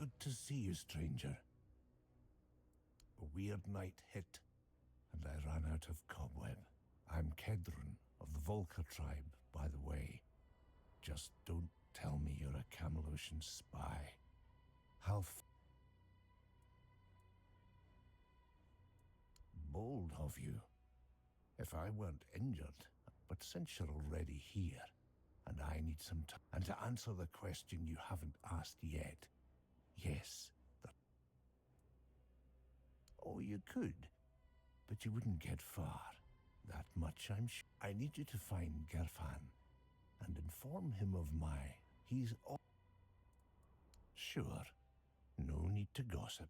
Good to see you, stranger. A weird night hit, and I ran out of cobweb. I'm Kedrun of the Volca tribe, by the way. Just don't tell me you're a Camelosian spy. Bold of you. If I weren't injured, but since you're already here, and I need some time, and to answer the question you haven't asked yet, yes, oh, you could, but you wouldn't get far. That much I'm sure. I need you to find Gerfan, and inform him of he's all... Sure, no need to gossip.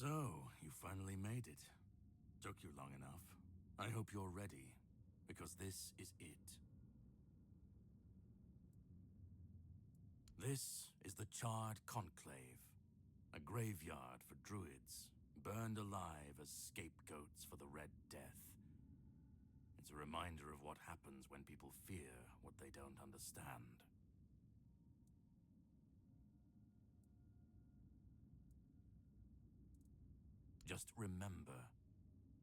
So, you finally made it. Took you long enough. I hope you're ready, because this is it. This is the Charred Conclave, a graveyard for druids, burned alive as scapegoats for the Red Death. It's a reminder of what happens when people fear what they don't understand. Just remember,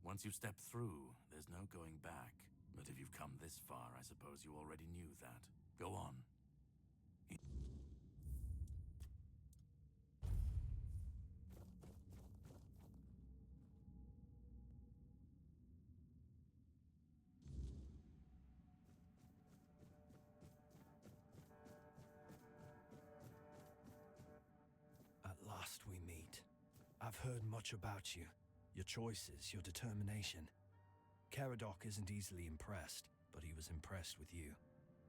once you step through, there's no going back. But if you've come this far, I suppose you already knew that. Go on. At last we meet. I've heard much about you. Your choices, your determination. Caradoc isn't easily impressed, but he was impressed with you.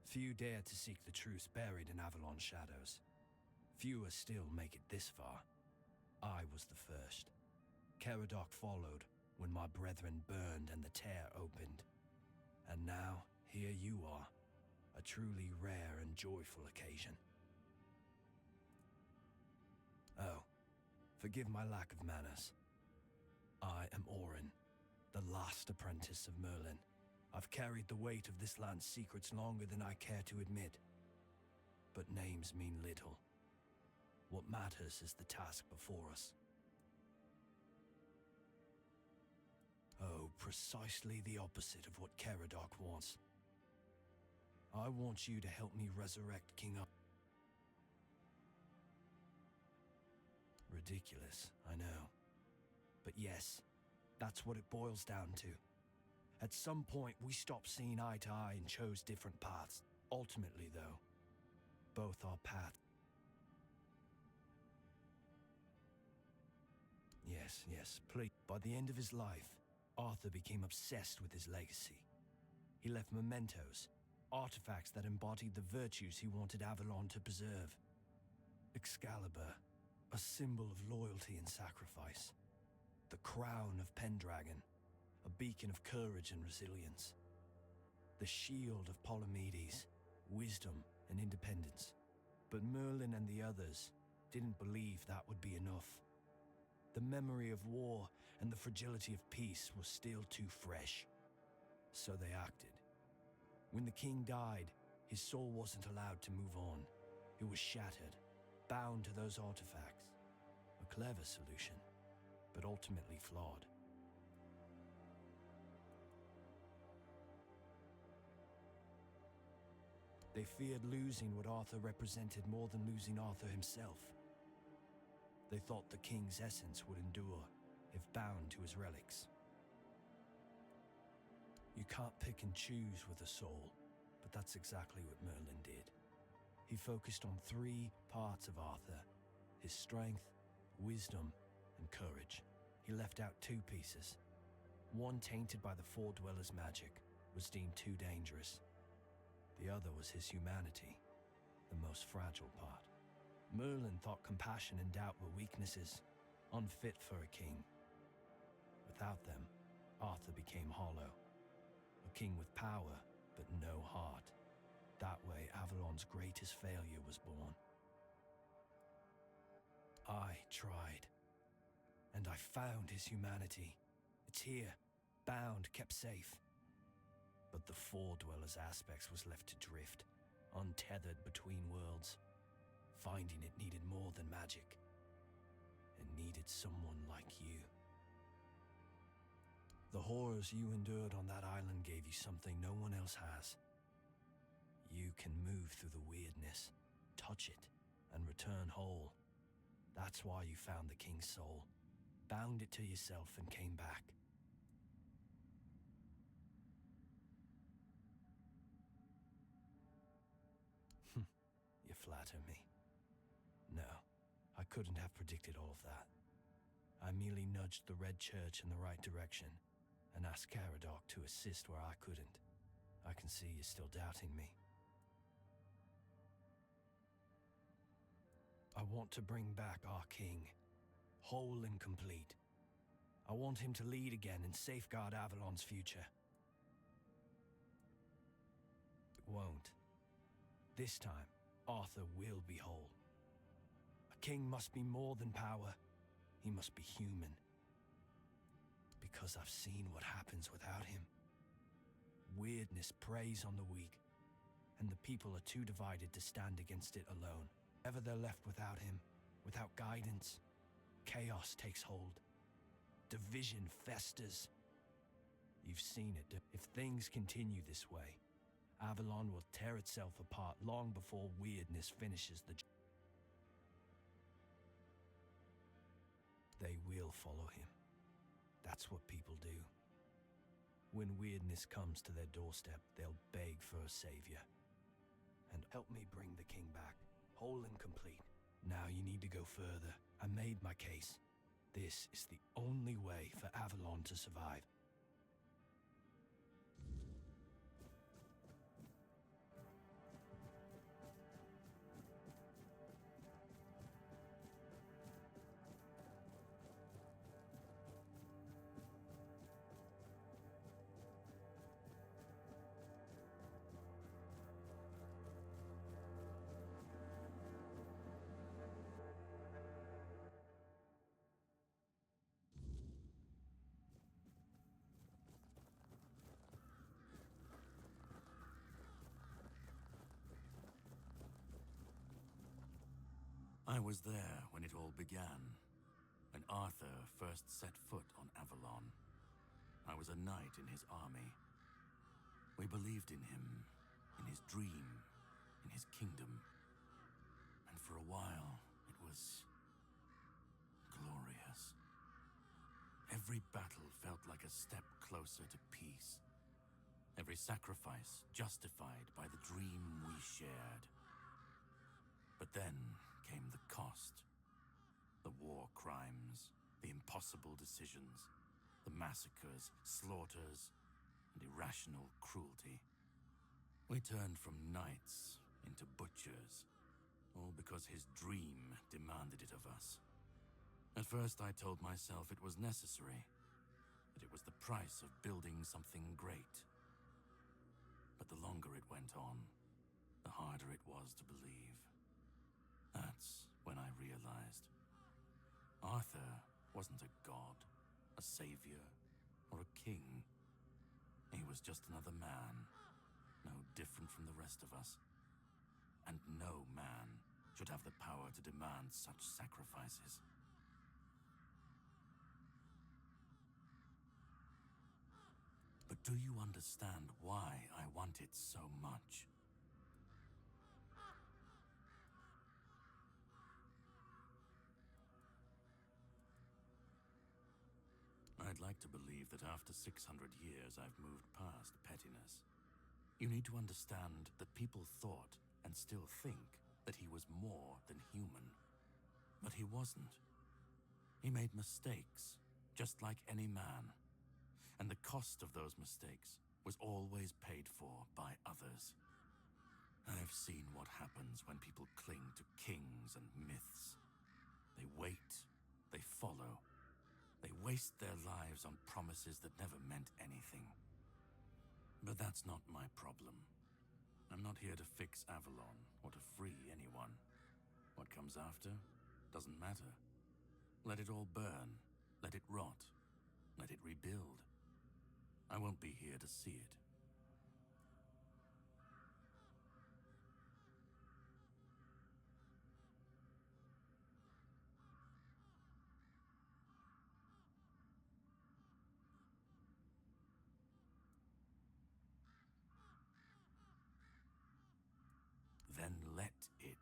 Few dare to seek the truth buried in Avalon shadows. Fewer still make it this far. I was the first. Caradoc followed when my brethren burned and the tear opened. And now, here you are. A truly rare and joyful occasion. Oh, forgive my lack of manners. I am Orin, the last apprentice of Merlin. I've carried the weight of this land's secrets longer than I care to admit. But names mean little. What matters is the task before us. Oh, precisely the opposite of what Caradoc wants. I want you to help me resurrect King Up. Ridiculous, I know. But yes, that's what it boils down to. At some point, we stopped seeing eye to eye and chose different paths. Ultimately, though, both our paths. Yes, please. By the end of his life, Arthur became obsessed with his legacy. He left mementos, artifacts that embodied the virtues he wanted Avalon to preserve. Excalibur, a symbol of loyalty and sacrifice. The crown of Pendragon, a beacon of courage and resilience. The shield of Palamedes, wisdom and independence. But Merlin and the others didn't believe that would be enough. The memory of war and the fragility of peace was still too fresh. So they acted. When the king died, his soul wasn't allowed to move on. It was shattered, bound to those artifacts. A clever solution, but ultimately flawed. They feared losing what Arthur represented more than losing Arthur himself. They thought the king's essence would endure, if bound to his relics. You can't pick and choose with a soul, but that's exactly what Merlin did. He focused on 3 parts of Arthur: his strength, wisdom, and courage. He left out 2 pieces. One, tainted by the Four Dwellers' magic, was deemed too dangerous. The other was his humanity, the most fragile part. Merlin thought compassion and doubt were weaknesses, unfit for a king. Without them, Arthur became hollow. A king with power, but no heart. That way, Avalon's greatest failure was born. I tried, and I found his humanity. It's here, bound, kept safe. But the Four Dwellers' aspects was left to drift, untethered between worlds. Finding it needed more than magic. It needed someone like you. The horrors you endured on that island gave you something no one else has. You can move through the weirdness, touch it, and return whole. That's why you found the king's soul, bound it to yourself, and came back. You flatter me. No, I couldn't have predicted all of that. I merely nudged the Red Church in the right direction and asked Caradoc to assist where I couldn't. I can see you're still doubting me. I want to bring back our king, whole and complete. I want him to lead again and safeguard Avalon's future. It won't. This time, Arthur will be whole. A king must be more than power. He must be human. Because I've seen what happens without him. Weirdness preys on the weak, and the people are too divided to stand against it alone. Ever they're left without him, without guidance, chaos takes hold. Division festers. You've seen it. If things continue this way, Avalon will tear itself apart long before weirdness finishes the job. They will follow him. That's what people do. When weirdness comes to their doorstep, they'll beg for a savior. And help me bring the king back, whole and complete. Now you need to go further. I made my case. This is the only way for Avalon to survive. I was there when it all began, when Arthur first set foot on Avalon. I was a knight in his army. We believed in him, in his dream, in his kingdom. And for a while, it was glorious. Every battle felt like a step closer to peace. Every sacrifice justified by the dream we shared. But then came the cost. The war crimes, the impossible decisions, the massacres, slaughters, and irrational cruelty. We turned from knights into butchers, all because his dream demanded it of us. At first I told myself it was necessary, that it was the price of building something great. But the longer it went on, the harder it was to believe. That's when I realized Arthur wasn't a god, a savior, or a king. He was just another man, no different from the rest of us. And no man should have the power to demand such sacrifices. But do you understand why I want it so much? I'd like to believe that after 600 years I've moved past pettiness. You need to understand that people thought, and still think, that he was more than human. But he wasn't. He made mistakes, just like any man. And the cost of those mistakes was always paid for by others. I've seen what happens when people cling to kings and myths. They wait, they follow. They waste their lives on promises that never meant anything. But that's not my problem. I'm not here to fix Avalon or to free anyone. What comes after doesn't matter. Let it all burn. Let it rot. Let it rebuild. I won't be here to see it. Then let it.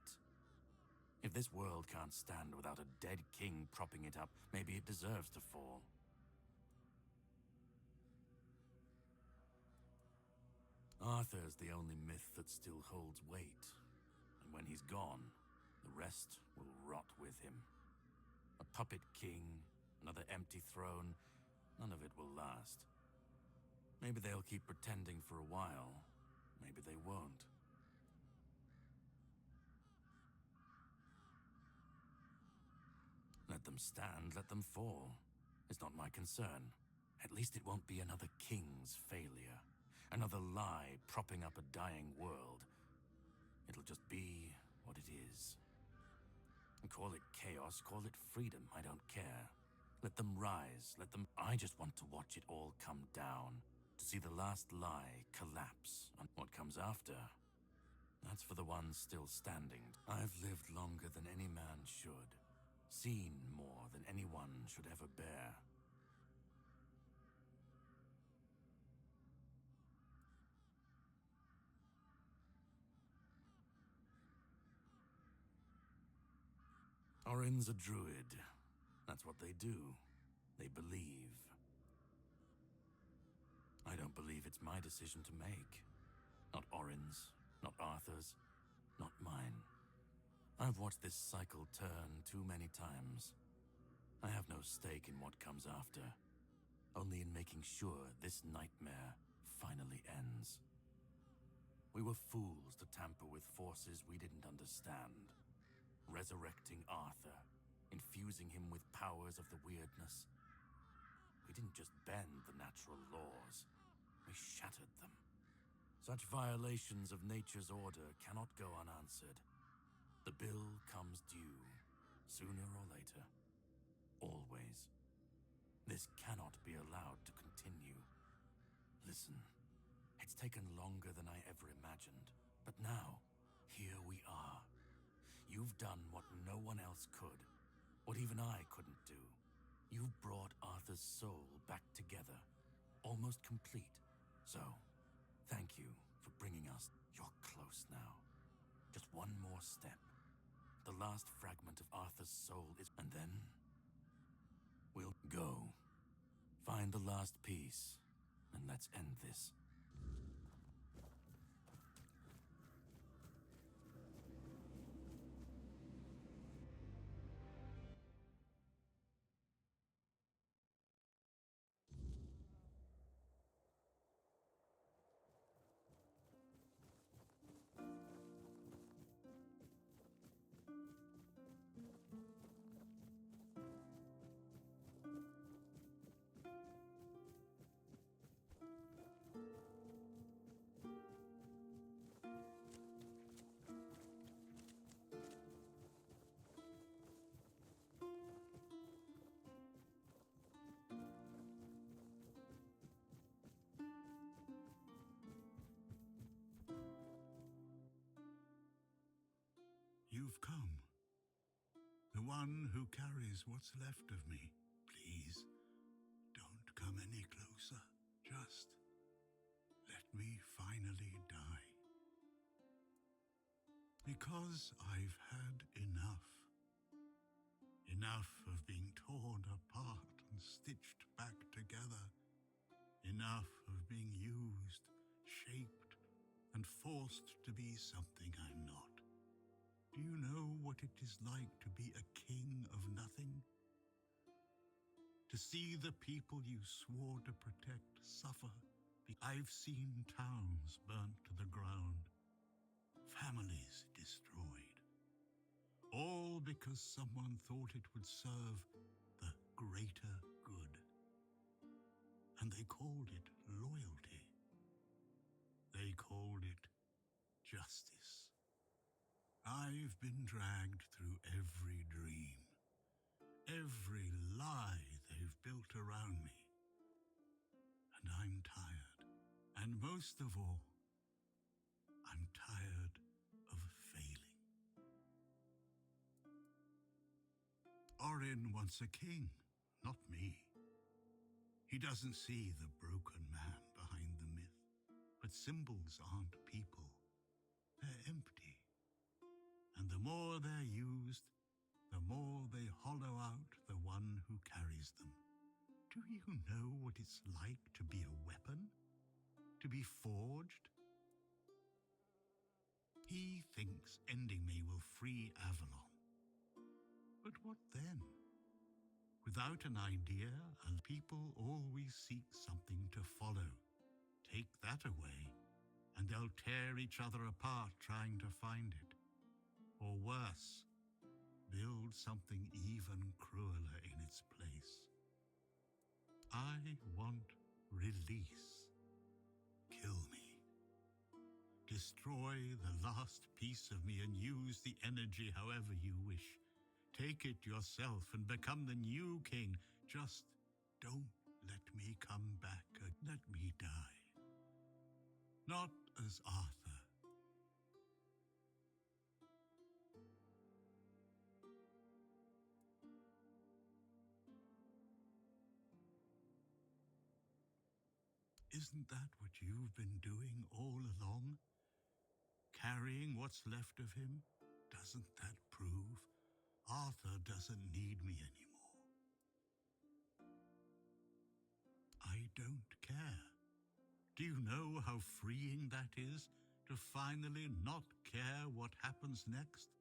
If this world can't stand without a dead king propping it up, maybe it deserves to fall. Arthur's the only myth that still holds weight. And when he's gone, the rest will rot with him. A puppet king, another empty throne, none of it will last. Maybe they'll keep pretending for a while. Maybe they won't. Let them stand, let them fall. It's not my concern. At least it won't be another king's failure. Another lie propping up a dying world. It'll just be what it is. Call it chaos, call it freedom, I don't care. Let them rise, let them... I just want to watch it all come down. To see the last lie collapse. And what comes after, that's for the ones still standing. I've lived longer than any man should. Seen more than anyone should ever bear. Orin's a druid. That's what they do. They believe. I don't believe it's my decision to make. Not Orin's, not Arthur's, not mine. I've watched this cycle turn too many times. I have no stake in what comes after, only in making sure this nightmare finally ends. We were fools to tamper with forces we didn't understand. Resurrecting Arthur, infusing him with powers of the weirdness. We didn't just bend the natural laws, we shattered them. Such violations of nature's order cannot go unanswered. The bill comes due, sooner or later. Always. This cannot be allowed to continue. Listen, it's taken longer than I ever imagined, but now, here we are. You've done what no one else could, what even I couldn't do. You've brought Arthur's soul back together, almost complete. So, thank you for bringing us. You're close now. Just one more step. The last fragment of Arthur's soul is... And then... we'll go. Find the last piece, and let's end this. You've come. The one who carries what's left of me. Please, don't come any closer. Just let me finally die. Because I've had enough. Enough of being torn apart and stitched back together. Enough of being used, shaped, and forced to be something I'm not. Do you know what it is like to be a king of nothing? To see the people you swore to protect suffer. I've seen towns burnt to the ground, families destroyed, all because someone thought it would serve the greater good. And they called it loyalty. They called it justice. I've been dragged through every dream, every lie they've built around me. And I'm tired. And most of all, I'm tired of failing. Orin wants a king, not me. He doesn't see the broken man behind the myth. But symbols aren't people. They're empty. And the more they're used, the more they hollow out the one who carries them. Do you know what it's like to be a weapon? To be forged? He thinks ending me will free Avalon. But what then? Without an idea, and people always seek something to follow. Take that away, and they'll tear each other apart trying to find it. Or worse, build something even crueler in its place. I want release. Kill me. Destroy the last piece of me and use the energy however you wish. Take it yourself and become the new king. Just don't let me come back. Let me die. Not as Arthur. Isn't that what you've been doing all along? Carrying what's left of him? Doesn't that prove Arthur doesn't need me anymore? I don't care. Do you know how freeing that is? To finally not care what happens next?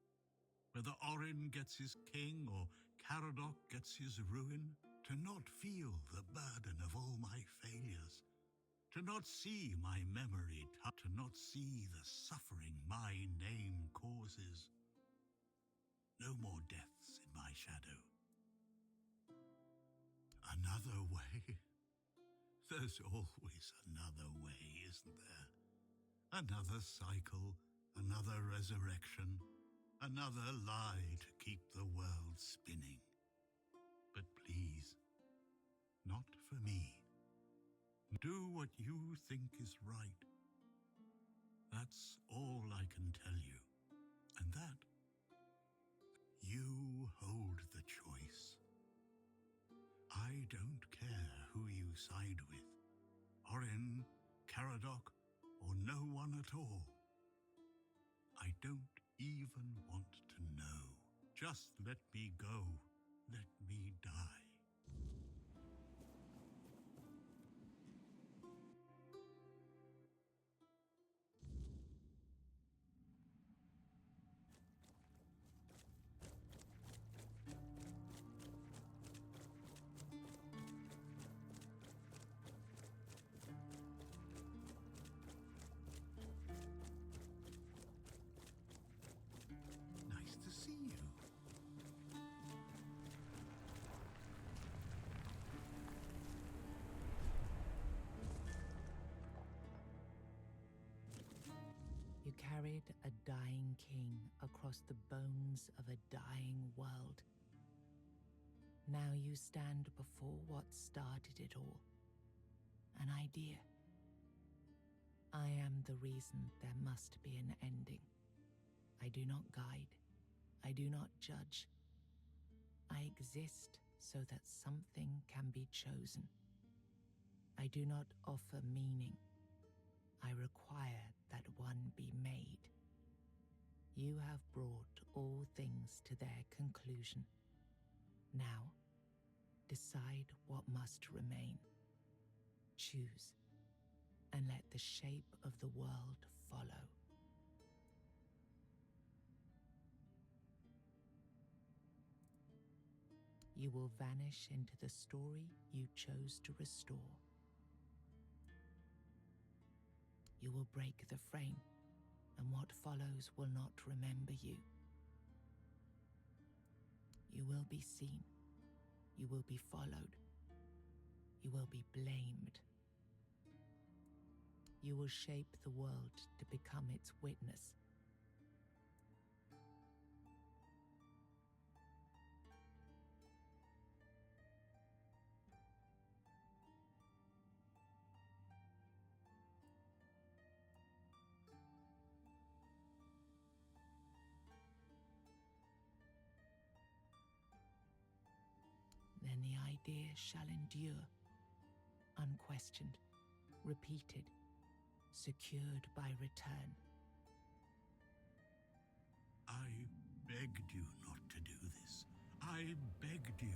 Whether Orin gets his king or Caradoc gets his ruin? To not feel the burden of all my failures? To not see my memory, to not see the suffering my name causes. No more deaths in my shadow. Another way? There's always another way, isn't there? Another cycle, another resurrection, another lie to keep the world spinning. But please, not for me. Do what you think is right. That's all I can tell you. And that, you hold the choice. I don't care who you side with, Orin, Caradoc, or no one at all. I don't even want to know. Just let me go. Let me die. Nice to see you. You carried a dying king across the bones of a dying world. Now you stand before what started it all. An idea. I am the reason there must be an ending. I do not guide. I do not judge. I exist so that something can be chosen. I do not offer meaning. I require that one be made. You have brought all things to their conclusion. Now, decide what must remain. Choose, and let the shape of the world follow. You will vanish into the story you chose to restore. You will break the frame, and what follows will not remember you. You will be seen. You will be followed. You will be blamed. You will shape the world to become its witness. Then the idea shall endure, unquestioned, repeated, secured by return. I begged you not to do this. I begged you.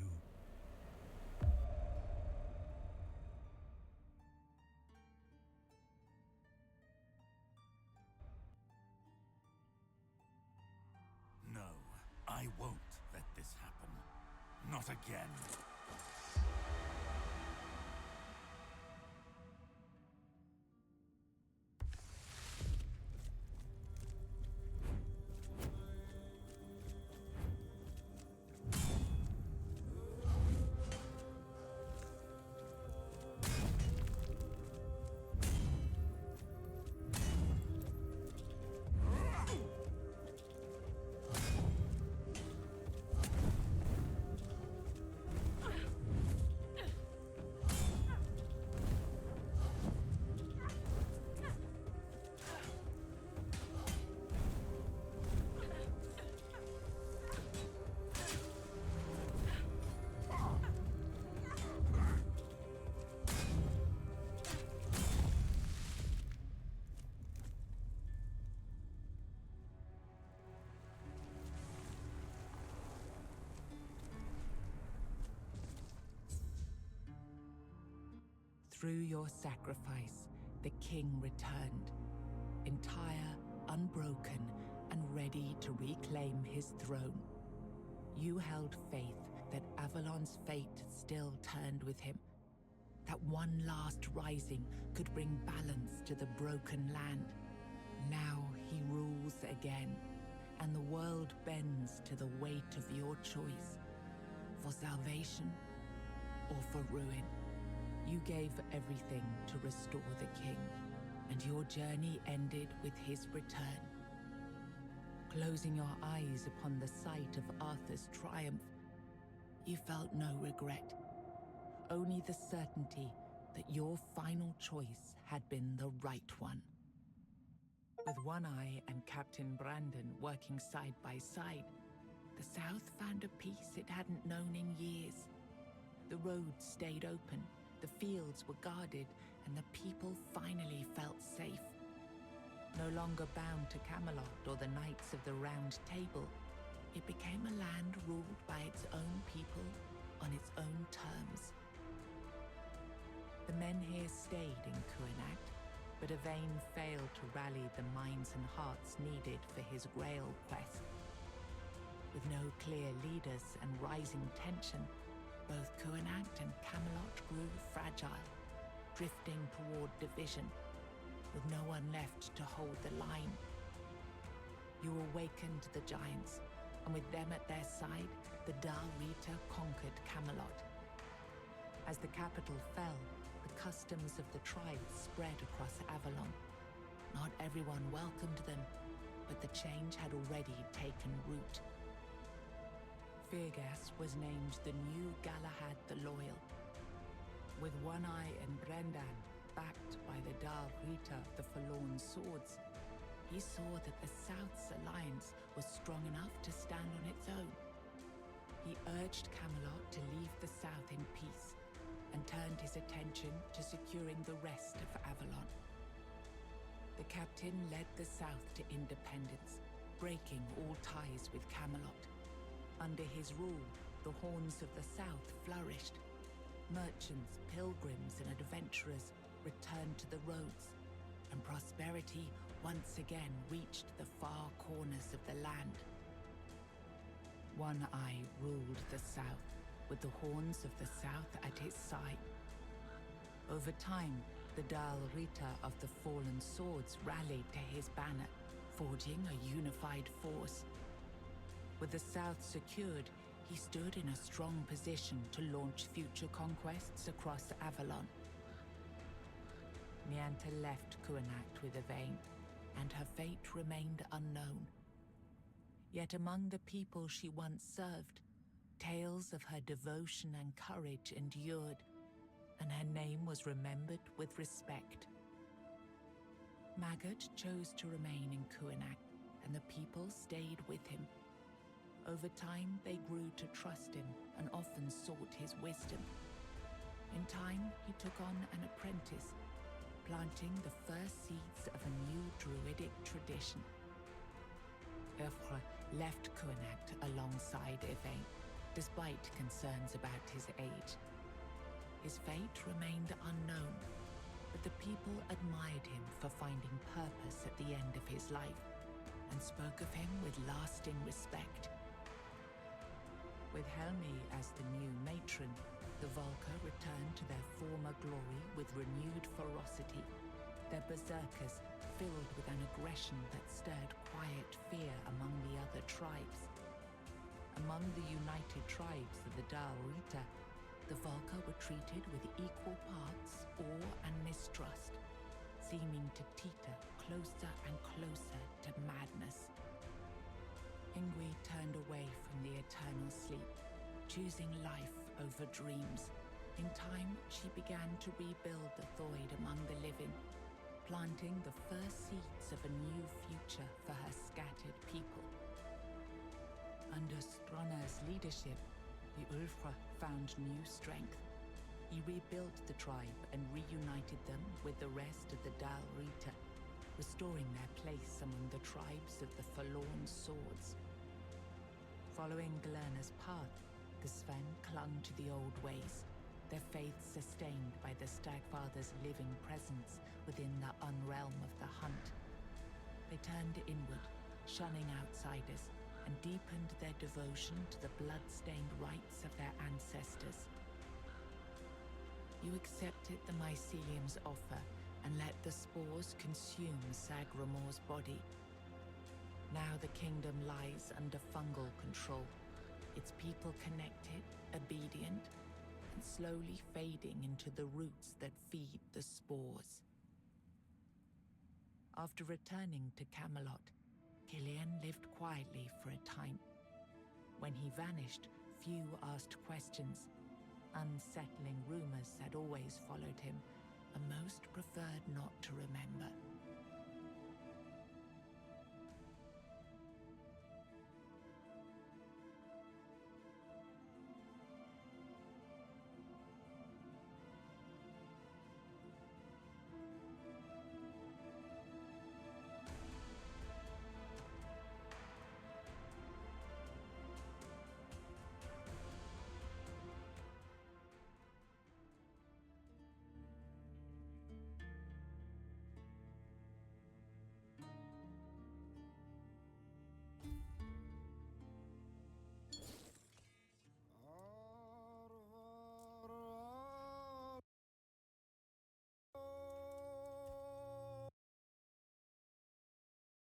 No, I won't let this happen. Not again. Through your sacrifice, the king returned, entire, unbroken, and ready to reclaim his throne. You held faith that Avalon's fate still turned with him, that one last rising could bring balance to the broken land. Now he rules again, and the world bends to the weight of your choice, for salvation or for ruin. You gave everything to restore the king, and your journey ended with his return. Closing your eyes upon the sight of Arthur's triumph, you felt no regret, only the certainty that your final choice had been the right one. With One Eye and Captain Brandon working side by side, the South found a peace it hadn't known in years. The roads stayed open, the fields were guarded, and the people finally felt safe. No longer bound to Camelot or the Knights of the Round Table, it became a land ruled by its own people on its own terms. The men here stayed in Kuanacht, but Yvain failed to rally the minds and hearts needed for his Grail quest. With no clear leaders and rising tension, both Kuanacht and Camelot grew fragile, drifting toward division, with no one left to hold the line. You awakened the giants, and with them at their side, the Dal Rita conquered Camelot. As the capital fell, the customs of the tribes spread across Avalon. Not everyone welcomed them, but the change had already taken root. Firgas was named the new Galahad the Loyal. With One Eye and Brendan backed by the Dal Rita, the Forlorn Swords, he saw that the South's alliance was strong enough to stand on its own. He urged Camelot to leave the South in peace and turned his attention to securing the rest of Avalon. The captain led the South to independence, breaking all ties with Camelot. Under his rule, the horns of the South flourished. Merchants, pilgrims, and adventurers returned to the roads, and prosperity once again reached the far corners of the land. One Eye ruled the South, with the horns of the South at his side. Over time, the Dal Rita of the Fallen Swords rallied to his banner, forging a unified force. With the South secured, he stood in a strong position to launch future conquests across Avalon. Nianta left Kuanacht with Yvain, and her fate remained unknown. Yet among the people she once served, tales of her devotion and courage endured, and her name was remembered with respect. Maggott chose to remain in Kuanacht, and the people stayed with him. Over time, they grew to trust him and often sought his wisdom. In time, he took on an apprentice, planting the first seeds of a new druidic tradition. Eothra left Kuanacht alongside Yvain, despite concerns about his age. His fate remained unknown, but the people admired him for finding purpose at the end of his life, and spoke of him with lasting respect. With Helmi as the new matron, the Volca returned to their former glory with renewed ferocity, their berserkers filled with an aggression that stirred quiet fear among the other tribes. Among the united tribes of the Dal Rita, the Volca were treated with equal parts awe and mistrust, seeming to teeter closer and closer to madness. Ingui turned away from the eternal sleep, choosing life over dreams. In time, she began to rebuild the Thoid among the living, planting the first seeds of a new future for her scattered people. Under Stronar's leadership, the Ulfra found new strength. He rebuilt the tribe and reunited them with the rest of the Dal Rita, restoring their place among the tribes of the Forlorn Swords. Following Glerna's path, the Sven clung to the old ways, their faith sustained by the Stagfather's living presence within the unrealm of the hunt. They turned inward, shunning outsiders, and deepened their devotion to the blood-stained rites of their ancestors. You accepted the mycelium's offer and let the spores consume Sagramor's body. Now the kingdom lies under fungal control, its people connected, obedient, and slowly fading into the roots that feed the spores. After returning to Camelot, Killian lived quietly for a time. When he vanished, few asked questions. Unsettling rumors had always followed him, and most preferred not to remember.